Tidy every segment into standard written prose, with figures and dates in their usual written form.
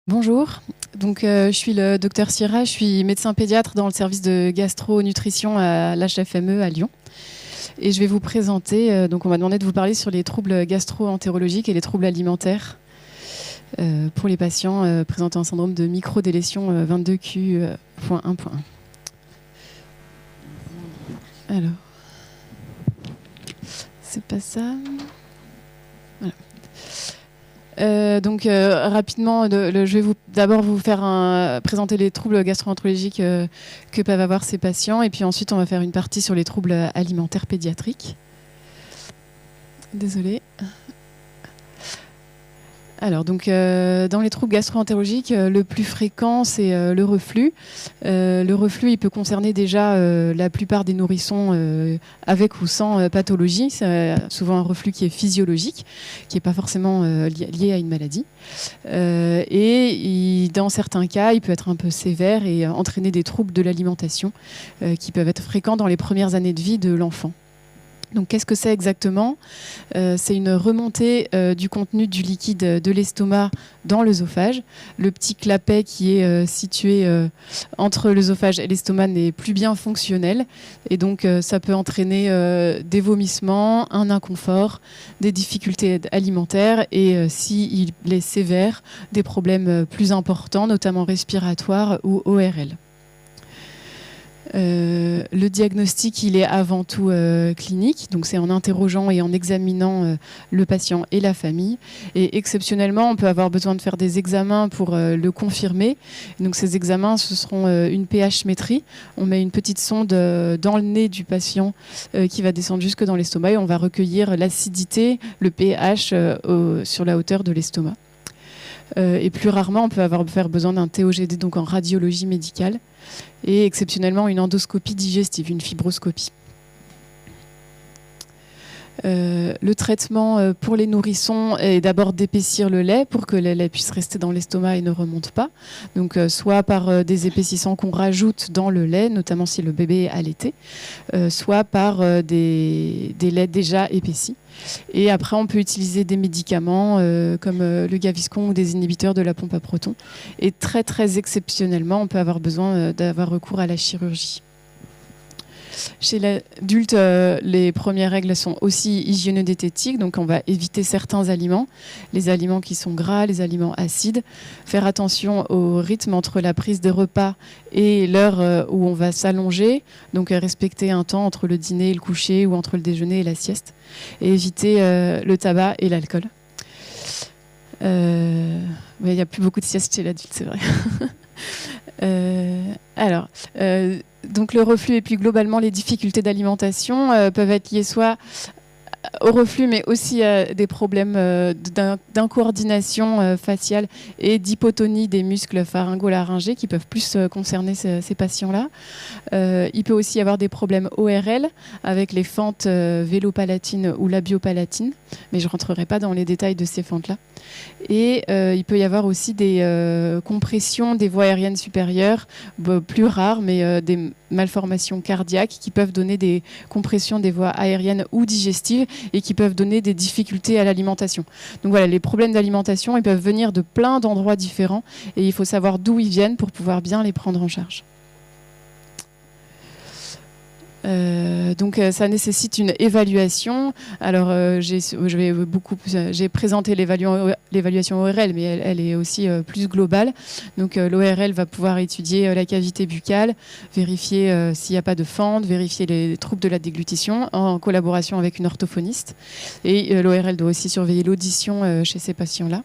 Bonjour, je suis le docteur Syrah, je suis médecin pédiatre dans le service de gastro-nutrition à l'HFME à Lyon. Et je vais vous présenter, on m'a demandé de vous parler sur les troubles gastro-entérologiques et les troubles alimentaires pour les patients présentant un syndrome de microdélétion 22Q.1.1. Alors, c'est pas ça. Voilà. Rapidement, je vais d'abord vous faire présenter les troubles gastro-entérologiques que peuvent avoir ces patients, et puis ensuite on va faire une partie sur les troubles alimentaires pédiatriques. Désolée. Alors, dans les troubles gastro-entérologiques, le plus fréquent, c'est le reflux. Le reflux, il peut concerner déjà la plupart des nourrissons avec ou sans pathologie. C'est souvent un reflux qui est physiologique, qui n'est pas forcément lié à une maladie. Dans certains cas, il peut être un peu sévère et entraîner des troubles de l'alimentation qui peuvent être fréquents dans les premières années de vie de l'enfant. Donc, qu'est-ce que c'est exactement ? C'est une remontée du contenu du liquide de l'estomac dans l'œsophage. Le petit clapet qui est situé entre l'œsophage et l'estomac n'est plus bien fonctionnel. Et donc, ça peut entraîner des vomissements, un inconfort, des difficultés alimentaires et, s'il est sévère, des problèmes plus importants, notamment respiratoires ou ORL. Le diagnostic, il est avant tout clinique, donc c'est en interrogeant et en examinant le patient et la famille. Et exceptionnellement, on peut avoir besoin de faire des examens pour le confirmer. Donc ces examens, ce seront une pH-métrie. On met une petite sonde dans le nez du patient qui va descendre jusque dans l'estomac et on va recueillir l'acidité, le pH sur la hauteur de l'estomac. Et plus rarement, on peut faire besoin d'un TOGD, donc en radiologie médicale, et exceptionnellement une endoscopie digestive, une fibroscopie. Le traitement pour les nourrissons est d'abord d'épaissir le lait pour que le lait puisse rester dans l'estomac et ne remonte pas. Donc, soit par des épaississants qu'on rajoute dans le lait, notamment si le bébé est allaité, soit par des laits déjà épaissis. Et après, on peut utiliser des médicaments comme le Gaviscon ou des inhibiteurs de la pompe à protons. Et très, très exceptionnellement, on peut avoir besoin d'avoir recours à la chirurgie. Chez l'adulte, les premières règles sont aussi hygiéno-diététiques, donc on va éviter certains aliments, les aliments qui sont gras, les aliments acides, faire attention au rythme entre la prise des repas et l'heure où on va s'allonger, donc respecter un temps entre le dîner et le coucher ou entre le déjeuner et la sieste, et éviter le tabac et l'alcool. Mais il n'y a plus beaucoup de siestes chez l'adulte, c'est vrai. Donc le reflux et puis globalement les difficultés d'alimentation peuvent être liées soit au reflux, mais aussi à des problèmes d'incoordination faciale et d'hypotonie des muscles pharyngo-laryngés qui peuvent plus concerner ces patients-là. Il peut aussi y avoir des problèmes ORL avec les fentes vélopalatines ou labiopalatines, mais je ne rentrerai pas dans les détails de ces fentes-là. Et il peut y avoir aussi des compressions des voies aériennes supérieures, plus rares, mais des malformations cardiaques qui peuvent donner des compressions des voies aériennes ou digestives et qui peuvent donner des difficultés à l'alimentation. Donc voilà, les problèmes d'alimentation, ils peuvent venir de plein d'endroits différents et il faut savoir d'où ils viennent pour pouvoir bien les prendre en charge. Ça nécessite une évaluation. Alors, j'ai présenté l'évaluation ORL, mais elle est aussi plus globale. Donc, l'ORL va pouvoir étudier la cavité buccale, vérifier s'il n'y a pas de fente, vérifier les troubles de la déglutition en collaboration avec une orthophoniste. Et l'ORL doit aussi surveiller l'audition chez ces patients-là.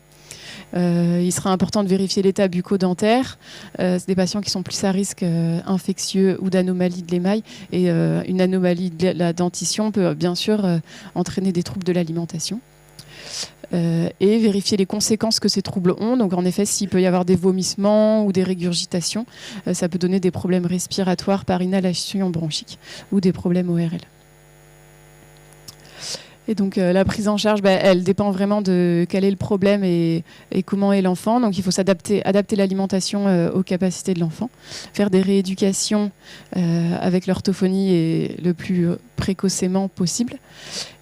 Il sera important de vérifier l'état bucco-dentaire. C'est des patients qui sont plus à risque infectieux ou d'anomalie de l'émail. Et une anomalie de la dentition peut bien sûr entraîner des troubles de l'alimentation. Et vérifier les conséquences que ces troubles ont. Donc en effet, s'il peut y avoir des vomissements ou des régurgitations, ça peut donner des problèmes respiratoires par inhalation bronchique ou des problèmes ORL. Et donc la prise en charge, elle dépend vraiment de quel est le problème et comment est l'enfant. Donc il faut adapter l'alimentation aux capacités de l'enfant, faire des rééducations avec l'orthophonie et le plus précocement possible,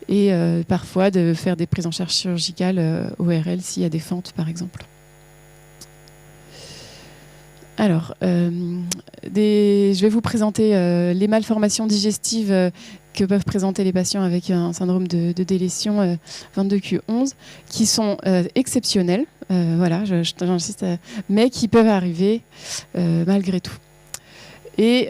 et parfois de faire des prises en charge chirurgicales ORL s'il y a des fentes par exemple. Alors, je vais vous présenter les malformations digestives que peuvent présenter les patients avec un syndrome de délétion 22q11, qui sont exceptionnels, voilà, j'insiste, mais qui peuvent arriver malgré tout. Et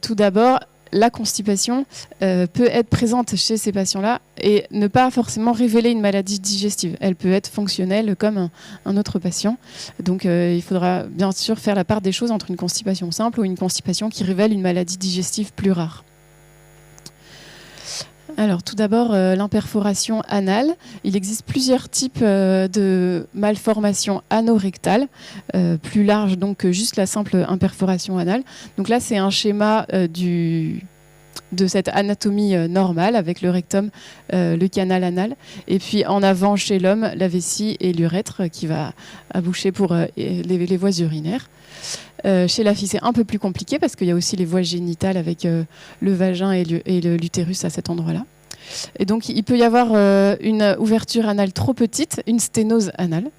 tout d'abord, la constipation peut être présente chez ces patients-là et ne pas forcément révéler une maladie digestive. Elle peut être fonctionnelle comme un autre patient. Donc il faudra bien sûr faire la part des choses entre une constipation simple ou une constipation qui révèle une maladie digestive plus rare. Alors, tout d'abord, l'imperforation anale. Il existe plusieurs types de malformations anorectales, plus larges donc que juste la simple imperforation anale. Donc là, c'est un schéma de cette anatomie normale avec le rectum, le canal anal, et puis en avant chez l'homme, la vessie et l'urètre qui va aboucher pour les voies urinaires. Chez la fille, c'est un peu plus compliqué parce qu'il y a aussi les voies génitales avec le vagin et l'utérus à cet endroit-là. Et donc, il peut y avoir une ouverture anale trop petite, une sténose anale,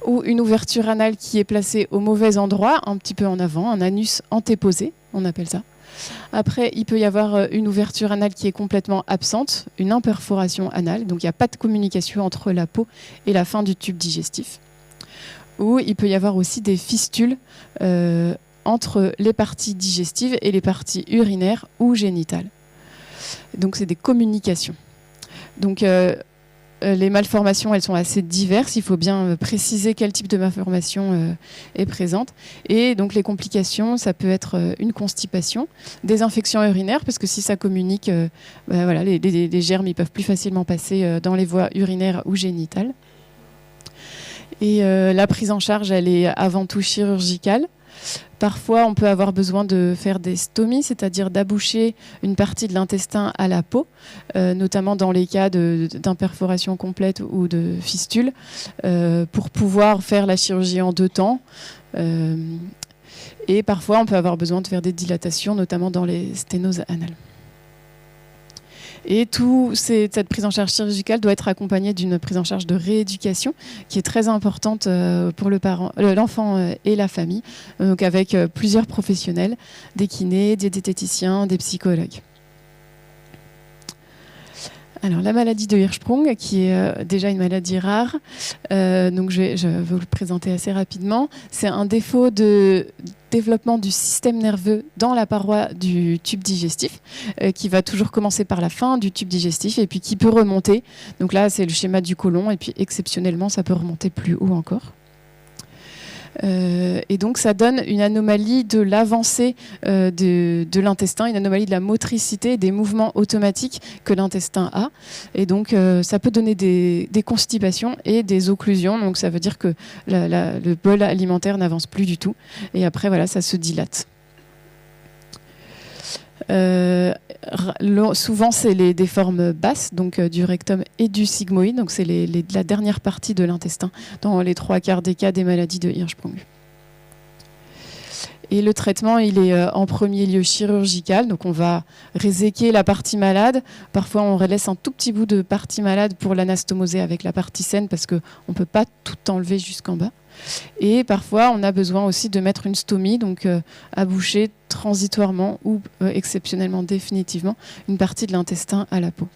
ou une ouverture anale qui est placée au mauvais endroit, un petit peu en avant, un anus antéposé, on appelle ça. Après, il peut y avoir une ouverture anale qui est complètement absente, une imperforation anale, donc il n'y a pas de communication entre la peau et la fin du tube digestif. Ou il peut y avoir aussi des fistules entre les parties digestives et les parties urinaires ou génitales. Donc c'est des communications. Donc les malformations, elles sont assez diverses. Il faut bien préciser quel type de malformation est présente. Et donc les complications, ça peut être une constipation, des infections urinaires, parce que si ça communique, voilà, les germes ils peuvent plus facilement passer dans les voies urinaires ou génitales. Et la prise en charge, elle est avant tout chirurgicale. Parfois, on peut avoir besoin de faire des stomies, c'est-à-dire d'aboucher une partie de l'intestin à la peau, notamment dans les cas d'imperforation complète ou de fistule, pour pouvoir faire la chirurgie en 2 temps. Et parfois, on peut avoir besoin de faire des dilatations, notamment dans les sténoses anales. Et cette prise en charge chirurgicale doit être accompagnée d'une prise en charge de rééducation qui est très importante pour l'enfant et la famille, donc avec plusieurs professionnels, des kinés, des diététiciens, des psychologues. Alors, la maladie de Hirschsprung, qui est déjà une maladie rare, donc je vais vous le présenter assez rapidement. C'est un défaut de développement du système nerveux dans la paroi du tube digestif, qui va toujours commencer par la fin du tube digestif et puis qui peut remonter. Donc là, c'est le schéma du côlon et puis exceptionnellement, ça peut remonter plus haut encore. Et donc ça donne une anomalie de l'avancée de l'intestin, une anomalie de la motricité, des mouvements automatiques que l'intestin a. Et donc ça peut donner des constipations et des occlusions. Donc ça veut dire que le bol alimentaire n'avance plus du tout. Et après, voilà, ça se dilate. Souvent, c'est des formes basses, donc du rectum et du sigmoïde. Donc c'est la dernière partie de l'intestin dans les 3/4 des cas des maladies de Hirschsprung. Et le traitement, il est en premier lieu chirurgical. Donc on va réséquer la partie malade. Parfois, on laisse un tout petit bout de partie malade pour l'anastomoser avec la partie saine parce qu'on ne peut pas tout enlever jusqu'en bas. Et parfois, on a besoin aussi de mettre une stomie, donc à boucher transitoirement ou exceptionnellement définitivement une partie de l'intestin à la peau.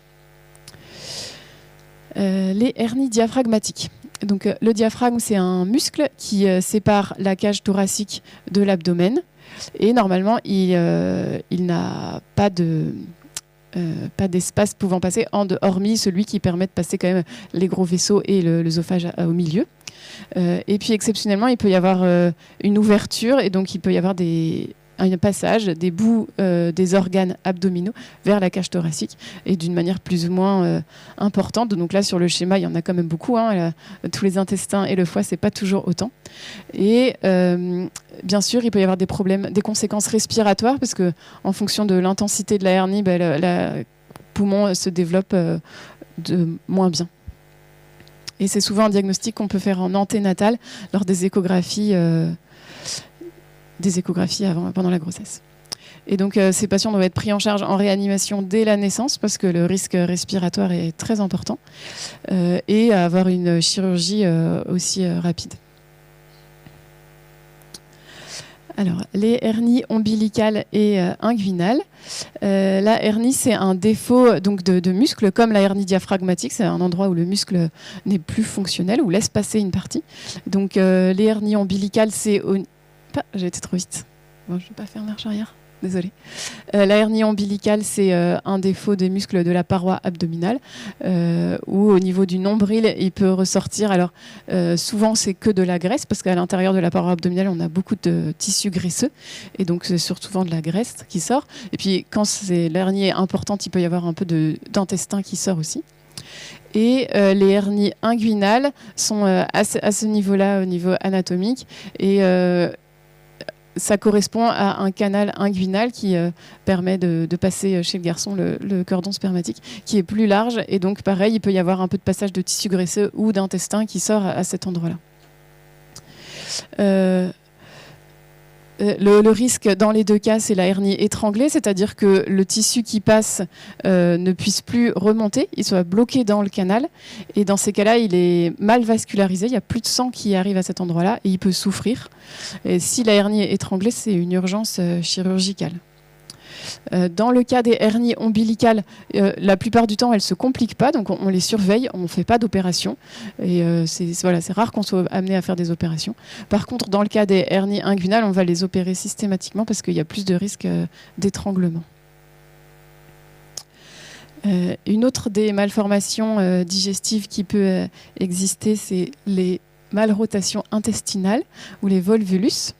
Les hernies diaphragmatiques. Donc, le diaphragme, c'est un muscle qui sépare la cage thoracique de l'abdomen. Et normalement, il n'a pas d'espace pouvant passer, hormis celui qui permet de passer quand même les gros vaisseaux et l'œsophage au milieu. Et puis exceptionnellement, il peut y avoir une ouverture et donc il peut y avoir un passage des bouts des organes abdominaux vers la cage thoracique et d'une manière plus ou moins importante. Donc là, sur le schéma, il y en a quand même beaucoup. Tous les intestins et le foie, c'est pas toujours autant. Et bien sûr, il peut y avoir des problèmes, des conséquences respiratoires parce que en fonction de l'intensité de la hernie, le poumon se développe de moins bien. Et c'est souvent un diagnostic qu'on peut faire en anténatal lors des échographies pendant la grossesse. Et donc, ces patients doivent être pris en charge en réanimation dès la naissance parce que le risque respiratoire est très important et avoir une chirurgie aussi rapide. Alors, les hernies ombilicales et inguinales. La hernie, c'est un défaut donc, de muscle, comme la hernie diaphragmatique. C'est un endroit où le muscle n'est plus fonctionnel, ou laisse passer une partie. Donc, les hernies ombilicales, c'est... J'ai été trop vite. Bon, je ne vais pas faire marche arrière. Désolée. La hernie ombilicale, c'est un défaut des muscles de la paroi abdominale, où au niveau du nombril, il peut ressortir. Alors, souvent, c'est que de la graisse, parce qu'à l'intérieur de la paroi abdominale, on a beaucoup de tissu graisseux, et donc c'est surtout souvent de la graisse qui sort. Et puis, quand l'hernie est importante, il peut y avoir un peu d'intestin qui sort aussi. Et les hernies inguinales sont à ce niveau-là, au niveau anatomique, et ça correspond à un canal inguinal qui permet de passer chez le garçon le cordon spermatique, qui est plus large. Et donc, pareil, il peut y avoir un peu de passage de tissu graisseux ou d'intestin qui sort à cet endroit-là. Le risque dans les deux cas, c'est la hernie étranglée, c'est-à-dire que le tissu qui passe ne puisse plus remonter, il soit bloqué dans le canal. Et dans ces cas-là, il est mal vascularisé, il n'y a plus de sang qui arrive à cet endroit-là et il peut souffrir. Et si la hernie est étranglée, c'est une urgence chirurgicale. Dans le cas des hernies ombilicales, la plupart du temps, elles ne se compliquent pas, donc on les surveille, on ne fait pas d'opération. Et c'est rare qu'on soit amené à faire des opérations. Par contre, dans le cas des hernies inguinales, on va les opérer systématiquement parce qu'il y a plus de risques d'étranglement. Une autre des malformations digestives qui peut exister, c'est les malrotations intestinales ou les volvulus.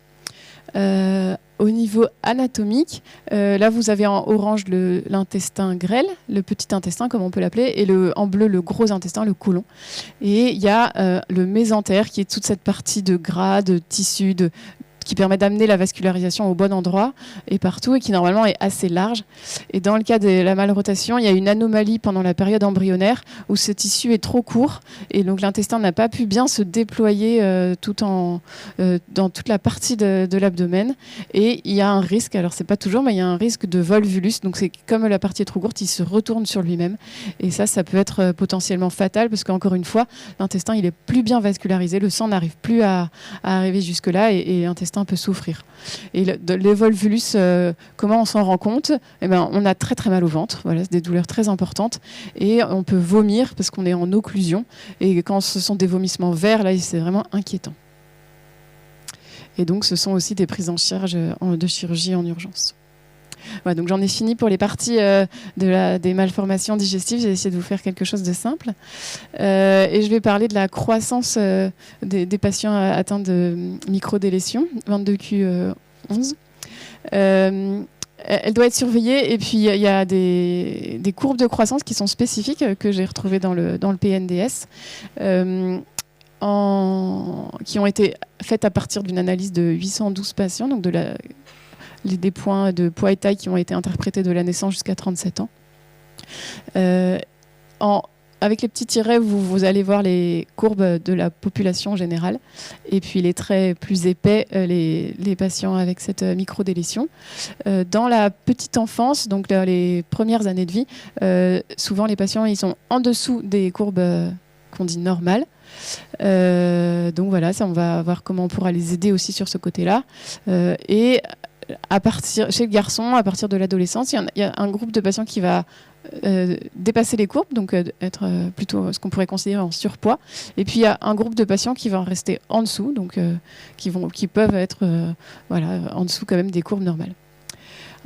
Au niveau anatomique, là vous avez en orange l'intestin grêle, le petit intestin comme on peut l'appeler, et en bleu le gros intestin, le côlon. Et il y a le mésentère qui est toute cette partie de gras, de tissu, qui permet d'amener la vascularisation au bon endroit et partout, et qui normalement est assez large. Et dans le cas de la malrotation, il y a une anomalie pendant la période embryonnaire où ce tissu est trop court et donc l'intestin n'a pas pu bien se déployer dans toute la partie de l'abdomen. Et il y a un risque, alors c'est pas toujours, mais il y a un risque de volvulus. Donc c'est comme la partie est trop courte, il se retourne sur lui-même. Et ça peut être potentiellement fatal parce qu'encore une fois, l'intestin il est plus bien vascularisé, le sang n'arrive plus à arriver jusque-là et l'intestin peut souffrir. Et les volvulus, comment on s'en rend compte ? Eh ben, on a très très mal au ventre, voilà, c'est des douleurs très importantes, et on peut vomir parce qu'on est en occlusion, et quand ce sont des vomissements verts, là c'est vraiment inquiétant. Et donc ce sont aussi des prises en charge de chirurgie en urgence. Voilà, donc j'en ai fini pour les parties des malformations digestives. J'ai essayé de vous faire quelque chose de simple. Et je vais parler de la croissance des patients atteints de microdélétion, 22q11. Elle doit être surveillée, et puis il y a des courbes de croissance qui sont spécifiques que j'ai retrouvées dans le PNDS. Qui ont été faites à partir d'une analyse de 812 patients, donc des points de poids et taille qui ont été interprétés de la naissance jusqu'à 37 ans. Avec les petits tirets, vous allez voir les courbes de la population générale, et puis les traits plus épais, les patients avec cette microdélétion. Dans la petite enfance, donc dans les premières années de vie, souvent les patients ils sont en dessous des courbes qu'on dit normales. Donc voilà, ça, on va voir comment on pourra les aider aussi sur ce côté-là. Et chez le garçon, à partir de l'adolescence, il y a un groupe de patients qui va dépasser les courbes, donc être plutôt ce qu'on pourrait considérer en surpoids. Et puis il y a un groupe de patients qui vont rester en dessous, donc qui peuvent être en dessous quand même des courbes normales.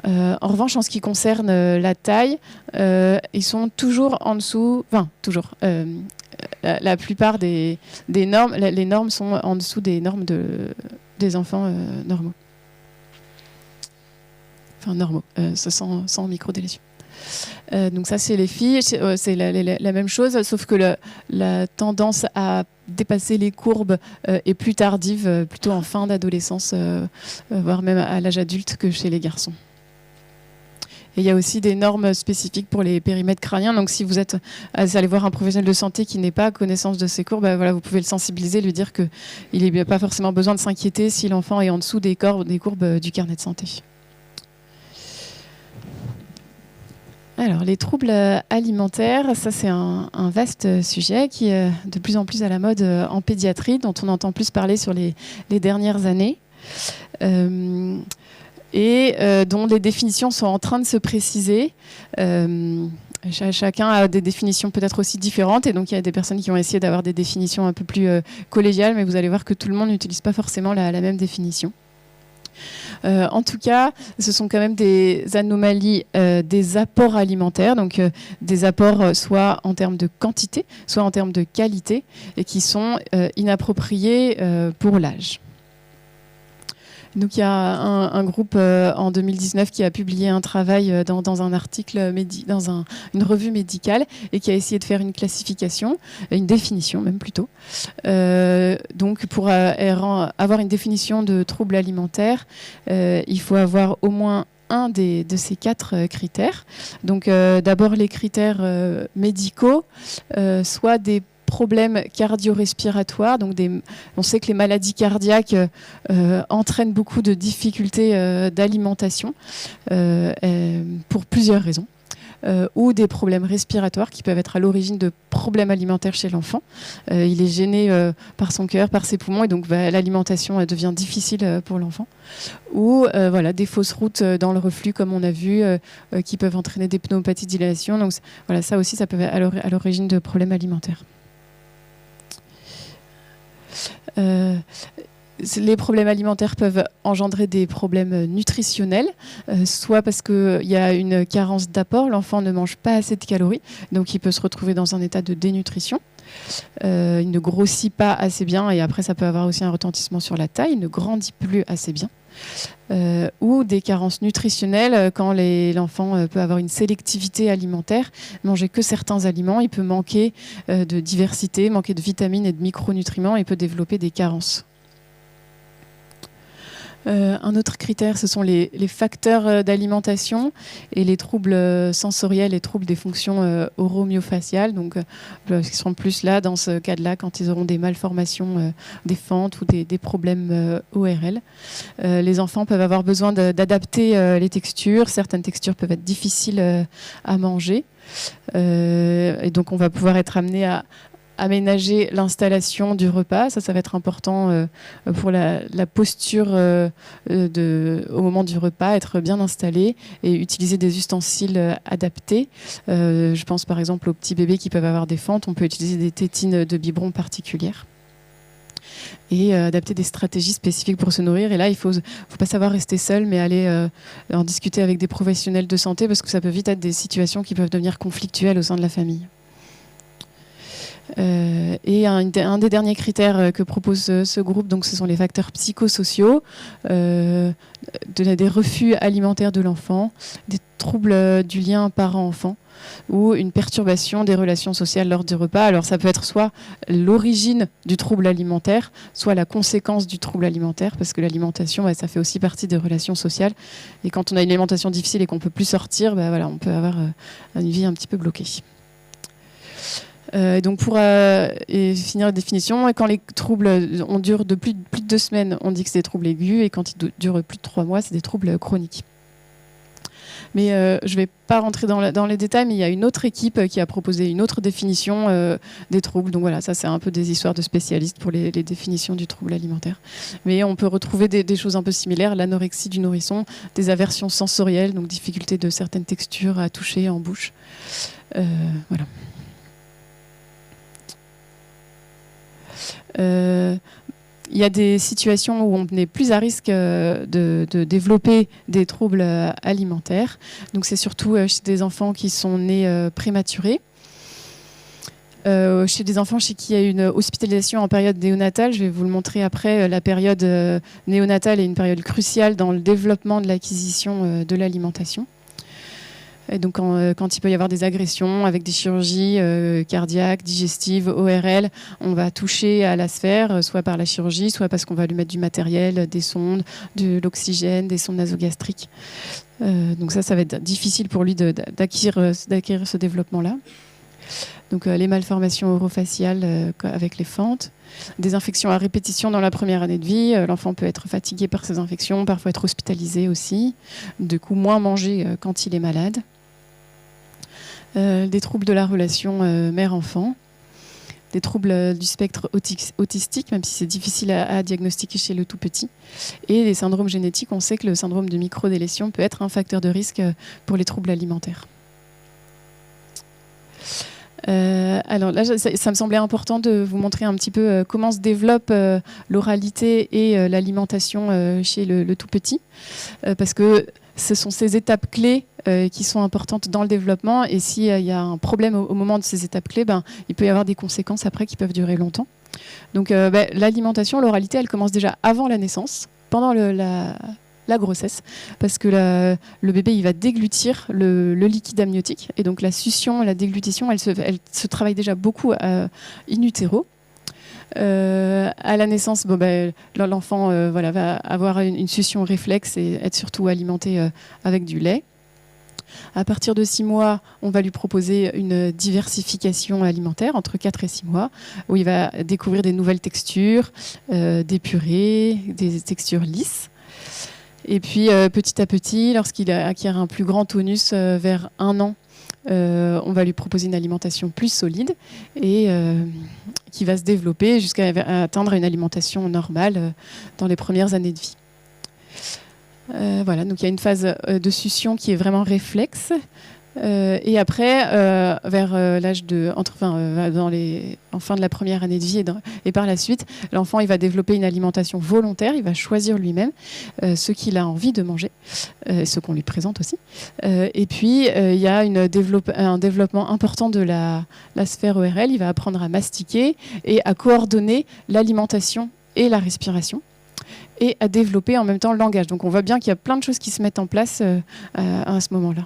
En revanche, en ce qui concerne la taille, ils sont toujours en dessous, la plupart des normes, les normes sont en dessous des normes des enfants normaux. Enfin, normaux, sans microdélétion. Donc ça, c'est les filles, c'est la même chose, sauf que la tendance à dépasser les courbes est plus tardive, plutôt en fin d'adolescence, voire même à l'âge adulte que chez les garçons. Et il y a aussi des normes spécifiques pour les périmètres crâniens. Donc, si vous allez voir un professionnel de santé qui n'est pas à connaissance de ces courbes, vous pouvez le sensibiliser, lui dire qu'il n'y a pas forcément besoin de s'inquiéter si l'enfant est en dessous des courbes du carnet de santé. Alors, les troubles alimentaires, ça c'est un vaste sujet qui est de plus en plus à la mode en pédiatrie, dont on entend plus parler sur les dernières années. Dont les définitions sont en train de se préciser. Chacun a des définitions peut-être aussi différentes, et donc il y a des personnes qui ont essayé d'avoir des définitions un peu plus collégiales, mais vous allez voir que tout le monde n'utilise pas forcément la même définition. En tout cas, ce sont quand même des anomalies des apports alimentaires, donc des apports soit en termes de quantité, soit en termes de qualité, et qui sont inappropriés pour l'âge. Donc il y a un groupe en 2019 qui a publié un travail dans un article, une revue médicale, et qui a essayé de faire une classification, une définition même plutôt. Donc pour avoir une définition de trouble alimentaire, il faut avoir au moins un de ces 4 critères. Donc d'abord les critères médicaux, soit des problèmes cardio-respiratoires. Donc on sait que les maladies cardiaques entraînent beaucoup de difficultés d'alimentation pour plusieurs raisons. Ou des problèmes respiratoires qui peuvent être à l'origine de problèmes alimentaires chez l'enfant. Il est gêné par son cœur, par ses poumons, et donc l'alimentation devient difficile pour l'enfant. Ou des fausses routes dans le reflux, comme on a vu, qui peuvent entraîner des pneumopathies de dilatation. Donc ça aussi, ça peut être à l'origine de problèmes alimentaires. Les problèmes alimentaires peuvent engendrer des problèmes nutritionnels, soit parce qu'il y a une carence d'apport, l'enfant ne mange pas assez de calories, donc il peut se retrouver dans un état de dénutrition. Il ne grossit pas assez bien, et après ça peut avoir aussi un retentissement sur la taille, il ne grandit plus assez bien. Ou des carences nutritionnelles, quand l'enfant peut avoir une sélectivité alimentaire, manger que certains aliments, il peut manquer de diversité, manquer de vitamines et de micronutriments, et peut développer des carences. Un autre critère, ce sont les facteurs d'alimentation et les troubles sensoriels et troubles des fonctions oromyofaciales, donc qui seront plus là dans ce cas-là quand ils auront des malformations des fentes ou des problèmes ORL. Les enfants peuvent avoir besoin d'adapter les textures. Certaines textures peuvent être difficiles à manger, et donc on va pouvoir être amené à aménager l'installation du repas. Ça va être important pour la posture au moment du repas, être bien installé et utiliser des ustensiles adaptés. Je pense par exemple aux petits bébés qui peuvent avoir des fentes. On peut utiliser des tétines de biberon particulières et adapter des stratégies spécifiques pour se nourrir. Et là, il faut pas savoir rester seul, mais aller en discuter avec des professionnels de santé, parce que ça peut vite être des situations qui peuvent devenir conflictuelles au sein de la famille. Et un des derniers critères que propose ce groupe, donc ce sont les facteurs psychosociaux, des refus alimentaires de l'enfant, des troubles du lien parent-enfant, ou une perturbation des relations sociales lors du repas. Alors ça peut être soit l'origine du trouble alimentaire, soit la conséquence du trouble alimentaire, parce que l'alimentation, ça fait aussi partie des relations sociales. Et quand on a une alimentation difficile et qu'on ne peut plus sortir, on peut avoir une vie un petit peu bloquée. Donc pour finir la définition, quand les troubles durent de plus de 2 semaines, on dit que c'est des troubles aigus, et quand ils durent plus de 3 mois, c'est des troubles chroniques. Mais je ne vais pas rentrer dans les détails, mais il y a une autre équipe qui a proposé une autre définition des troubles. Donc voilà, ça c'est un peu des histoires de spécialistes pour les définitions du trouble alimentaire. Mais on peut retrouver des choses un peu similaires, l'anorexie du nourrisson, des aversions sensorielles, donc difficulté de certaines textures à toucher en bouche. Voilà. Il y a des situations où on est plus à risque de développer des troubles alimentaires. Donc c'est surtout chez des enfants qui sont nés prématurés. Chez des enfants chez qui il y a une hospitalisation en période néonatale. Je vais vous le montrer après. La période néonatale est une période cruciale dans le développement de l'acquisition de l'alimentation. Et donc quand il peut y avoir des agressions avec des chirurgies cardiaques, digestives, ORL, on va toucher à la sphère, soit par la chirurgie, soit parce qu'on va lui mettre du matériel, des sondes, de l'oxygène, des sondes nasogastriques. Donc ça va être difficile pour lui d'acquérir ce développement-là. Donc les malformations orofaciales avec les fentes, des infections à répétition dans la première année de vie. L'enfant peut être fatigué par ces infections, parfois être hospitalisé aussi. Du coup, moins manger quand il est malade. Des troubles de la relation mère-enfant. des troubles du spectre autistique, même si c'est difficile à diagnostiquer chez le tout petit. Et les syndromes génétiques, on sait que le syndrome de microdélétion peut être un facteur de risque pour les troubles alimentaires. Alors là, ça me semblait important de vous montrer un petit peu comment se développe l'oralité et l'alimentation chez le tout petit, parce que ce sont ces étapes clés qui sont importantes dans le développement, et s'il y a un problème au moment de ces étapes clés, il peut y avoir des conséquences après qui peuvent durer longtemps. Donc l'alimentation, l'oralité, elle commence déjà avant la naissance, pendant la grossesse, parce que le bébé il va déglutir le liquide amniotique, et donc la succion, la déglutition, elle se travaille déjà beaucoup in utero. À la naissance, l'enfant va avoir une succion réflexe et être surtout alimenté avec du lait. À partir de 6 mois, on va lui proposer une diversification alimentaire entre 4 et 6 mois, où il va découvrir des nouvelles textures, des purées, des textures lisses. Et puis petit à petit, lorsqu'il acquiert un plus grand tonus vers 1 an, on va lui proposer une alimentation plus solide et qui va se développer jusqu'à atteindre une alimentation normale dans les premières années de vie. Voilà, donc il y a une phase de succion qui est vraiment réflexe. Et après, vers l'âge de, en fin de la première année de vie et par la suite, l'enfant il va développer une alimentation volontaire, il va choisir lui-même ce qu'il a envie de manger, ce qu'on lui présente aussi. Et puis il y a un développement important de la sphère ORL, il va apprendre à mastiquer et à coordonner l'alimentation et la respiration, et à développer en même temps le langage. Donc on voit bien qu'il y a plein de choses qui se mettent en place à ce moment-là.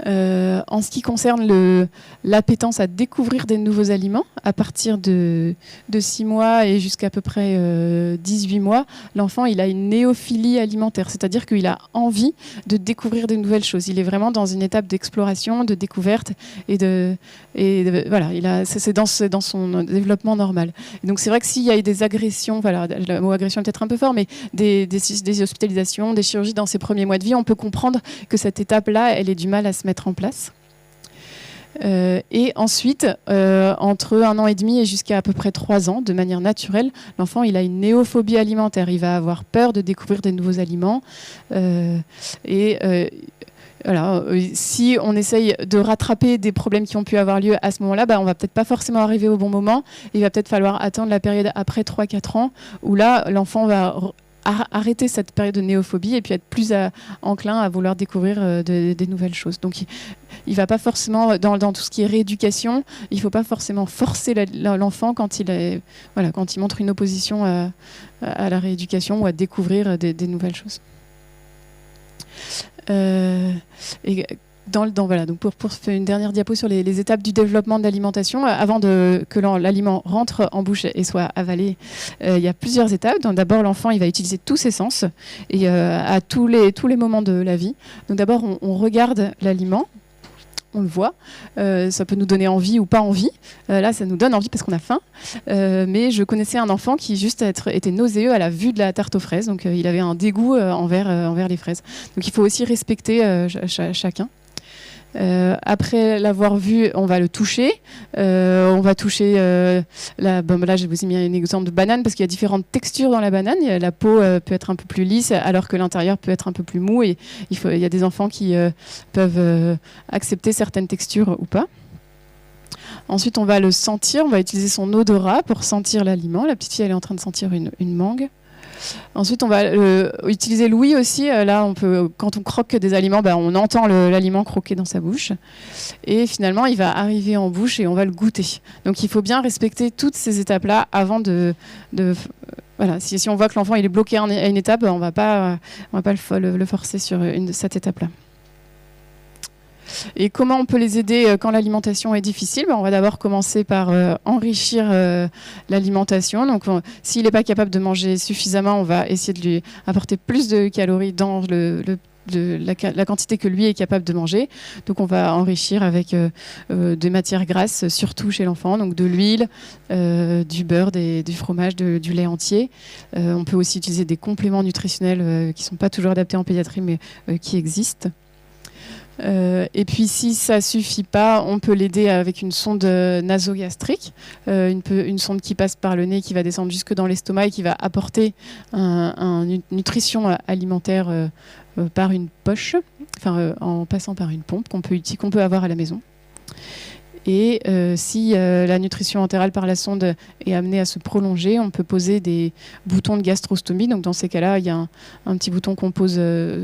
En ce qui concerne l'appétence à découvrir des nouveaux aliments, à partir de 6 mois et jusqu'à peu près 18 mois, l'enfant il a une néophilie alimentaire, c'est-à-dire qu'il a envie de découvrir des nouvelles choses. Il est vraiment dans une étape d'exploration, de découverte voilà, c'est dans son développement normal. Et donc c'est vrai que s'il y a eu des agressions, voilà, le mot agression est peut-être un peu fort, mais des hospitalisations, des chirurgies dans ses premiers mois de vie, on peut comprendre que cette étape-là, elle ait du mal à se mettre en place. Et ensuite, entre 1 an et demi et jusqu'à à peu près 3 ans, de manière naturelle, l'enfant il a une néophobie alimentaire. Il va avoir peur de découvrir des nouveaux aliments. Voilà, si on essaye de rattraper des problèmes qui ont pu avoir lieu à ce moment-là, on va peut-être pas forcément arriver au bon moment. Il va peut-être falloir attendre la période après 3-4 ans, où là, l'enfant va arrêter cette période de néophobie et puis être plus enclin à vouloir découvrir des nouvelles choses. Donc il va pas forcément, dans tout ce qui est rééducation, il faut pas forcément forcer l'enfant quand il montre une opposition à la rééducation ou à découvrir des nouvelles choses. Voilà, donc pour faire une dernière diapo sur les étapes du développement de l'alimentation, avant que l'aliment rentre en bouche et soit avalé, il y a plusieurs étapes. Donc, d'abord, l'enfant il va utiliser tous ses sens et à tous les moments de la vie. Donc d'abord, on regarde l'aliment. On le voit, ça peut nous donner envie ou pas envie. Là, ça nous donne envie parce qu'on a faim. Mais je connaissais un enfant qui juste était nauséeux à la vue de la tarte aux fraises. Donc, il avait un dégoût envers les fraises. Donc, il faut aussi respecter chacun. Après l'avoir vu, on va le toucher. On va toucher là, je vous ai mis un exemple de banane parce qu'il y a différentes textures dans la banane. La peau peut être un peu plus lisse alors que l'intérieur peut être un peu plus mou. Et il y a des enfants qui peuvent accepter certaines textures ou pas. Ensuite, on va le sentir. On va utiliser son odorat pour sentir l'aliment. La petite fille, elle est en train de sentir une mangue. Ensuite, on va utiliser l'ouïe aussi. Là, quand on croque des aliments, on entend l'aliment croquer dans sa bouche. Et finalement, il va arriver en bouche et on va le goûter. Donc, il faut bien respecter toutes ces étapes-là avant voilà. Si on voit que l'enfant il est bloqué à une étape, on va pas le forcer sur cette étape-là. Et comment on peut les aider quand l'alimentation est difficile ? On va d'abord commencer par enrichir l'alimentation. Donc, s'il n'est pas capable de manger suffisamment, on va essayer de lui apporter plus de calories dans la quantité que lui est capable de manger. Donc, on va enrichir avec des matières grasses, surtout chez l'enfant, donc de l'huile, du beurre, du fromage, du lait entier. On peut aussi utiliser des compléments nutritionnels qui ne sont pas toujours adaptés en pédiatrie, mais qui existent. Et puis si ça suffit pas, on peut l'aider avec une sonde nasogastrique, une sonde qui passe par le nez, qui va descendre jusque dans l'estomac et qui va apporter une nutrition alimentaire par une poche, en passant par une pompe qu'on peut avoir à la maison. Et si la nutrition entérale par la sonde est amenée à se prolonger, on peut poser des boutons de gastrostomie. Donc dans ces cas-là, il y a un petit bouton qu'on pose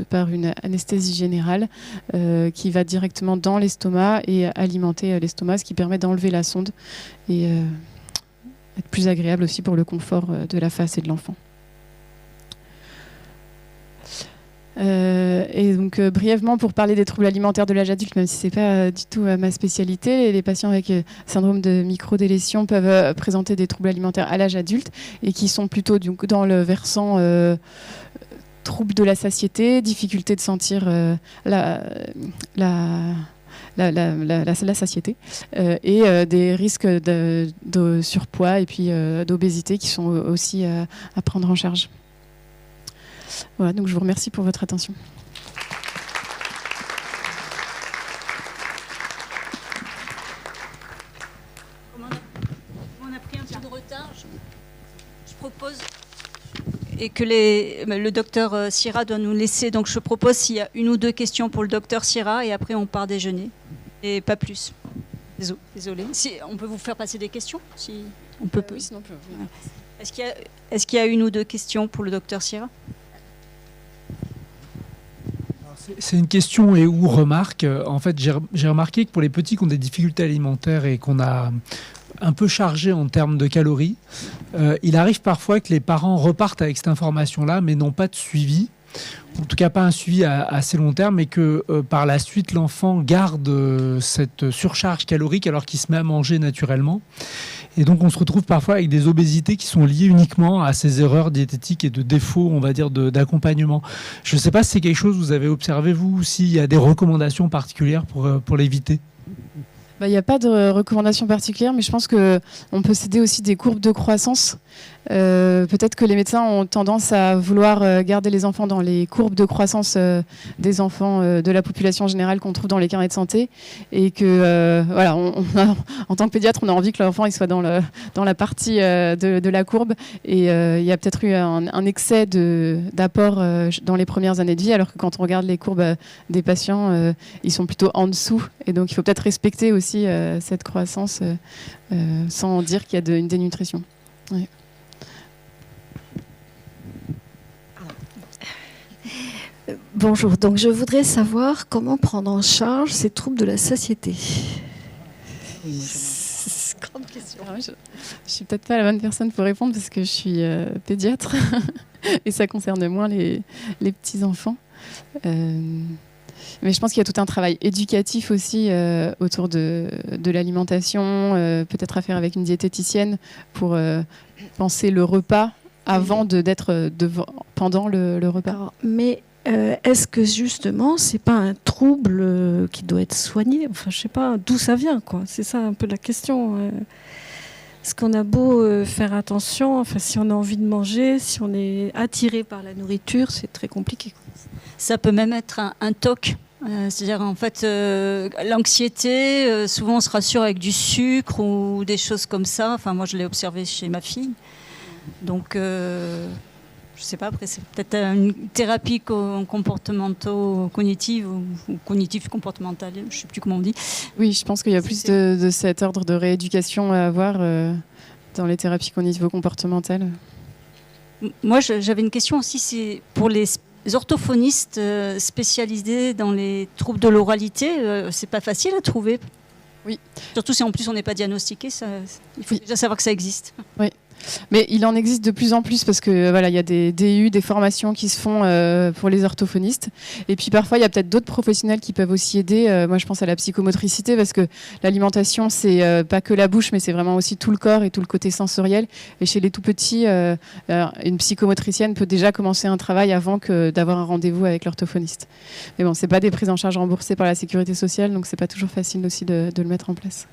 par une anesthésie générale qui va directement dans l'estomac et alimenter l'estomac, ce qui permet d'enlever la sonde et être plus agréable aussi pour le confort de la face et de l'enfant. Et donc brièvement pour parler des troubles alimentaires de l'âge adulte, même si c'est pas du tout ma spécialité, les patients avec syndrome de microdélétion peuvent présenter des troubles alimentaires à l'âge adulte et qui sont plutôt donc, dans le versant troubles de la satiété, difficulté de sentir la satiété et des risques de surpoids et puis d'obésité qui sont aussi à prendre en charge. Voilà, donc je vous remercie pour votre attention. On a pris un peu de retard. Je propose et que le docteur Sira doit nous laisser. Donc je propose s'il y a une ou deux questions pour le docteur Sira et après on part déjeuner et pas plus. Désolé. Si on peut vous faire passer des questions, si on peut. Oui, sinon on peut. Est-ce qu'il y a une ou deux questions pour le docteur Sira? C'est une question et ou remarque. En fait, j'ai remarqué que pour les petits qui ont des difficultés alimentaires et qu'on a un peu chargé en termes de calories, il arrive parfois que les parents repartent avec cette information-là, mais n'ont pas de suivi, en tout cas pas un suivi à assez long terme, et que par la suite, l'enfant garde cette surcharge calorique alors qu'il se met à manger naturellement. Et donc, on se retrouve parfois avec des obésités qui sont liées uniquement à ces erreurs diététiques et de défauts, on va dire, d'accompagnement. Je ne sais pas si c'est quelque chose que vous avez observé, vous, ou s'il y a des recommandations particulières pour l'éviter. Il n'y a pas de recommandations particulières, mais je pense qu'on peut s'aider aussi des courbes de croissance. Peut-être que les médecins ont tendance à vouloir garder les enfants dans les courbes de croissance des enfants de la population générale qu'on trouve dans les carnets de santé, et que voilà, en tant que pédiatre, on a envie que l'enfant il soit dans la partie de la courbe, et il y a peut-être eu un excès d'apport dans les premières années de vie, alors que quand on regarde les courbes des patients, ils sont plutôt en dessous, et donc il faut peut-être respecter aussi cette croissance sans dire qu'il y a une dénutrition. Ouais. Bonjour, donc je voudrais savoir comment prendre en charge ces troubles de la satiété. Grande question. Je ne suis peut-être pas la bonne personne pour répondre parce que je suis pédiatre et ça concerne moins les petits-enfants. Mais je pense qu'il y a tout un travail éducatif aussi autour de l'alimentation, peut-être à faire avec une diététicienne pour penser le repas avant d'être pendant le repas. Alors, mais est-ce que justement, c'est pas un trouble qui doit être soigné? Enfin, je sais pas d'où ça vient, quoi. C'est ça un peu la question. Est-ce qu'on a beau faire attention, enfin, si on a envie de manger, si on est attiré par la nourriture, c'est très compliqué, quoi. Ça peut même être un TOC. C'est-à-dire, en fait, l'anxiété, souvent on se rassure avec du sucre ou des choses comme ça. Enfin, moi, je l'ai observé chez ma fille. Donc, je ne sais pas, après, c'est peut-être une thérapie comportementale-cognitive ou cognitive-comportementale, je ne sais plus comment on dit. Oui, je pense qu'il y a plus de cet ordre de rééducation à avoir dans les thérapies cognitivo-comportementales. Moi, j'avais une question aussi, c'est pour les orthophonistes spécialisés dans les troubles de l'oralité, c'est pas facile à trouver. Oui. Surtout si en plus on n'est pas diagnostiqué, il faut déjà savoir que ça existe. Oui. Mais il en existe de plus en plus parce que voilà, il y a des DU, des formations qui se font pour les orthophonistes. Et puis parfois, il y a peut-être d'autres professionnels qui peuvent aussi aider. Moi, je pense à la psychomotricité parce que l'alimentation, c'est pas que la bouche, mais c'est vraiment aussi tout le corps et tout le côté sensoriel. Et chez les tout petits, une psychomotricienne peut déjà commencer un travail avant d'avoir un rendez-vous avec l'orthophoniste. Mais bon, c'est pas des prises en charge remboursées par la sécurité sociale, donc c'est pas toujours facile aussi de le mettre en place.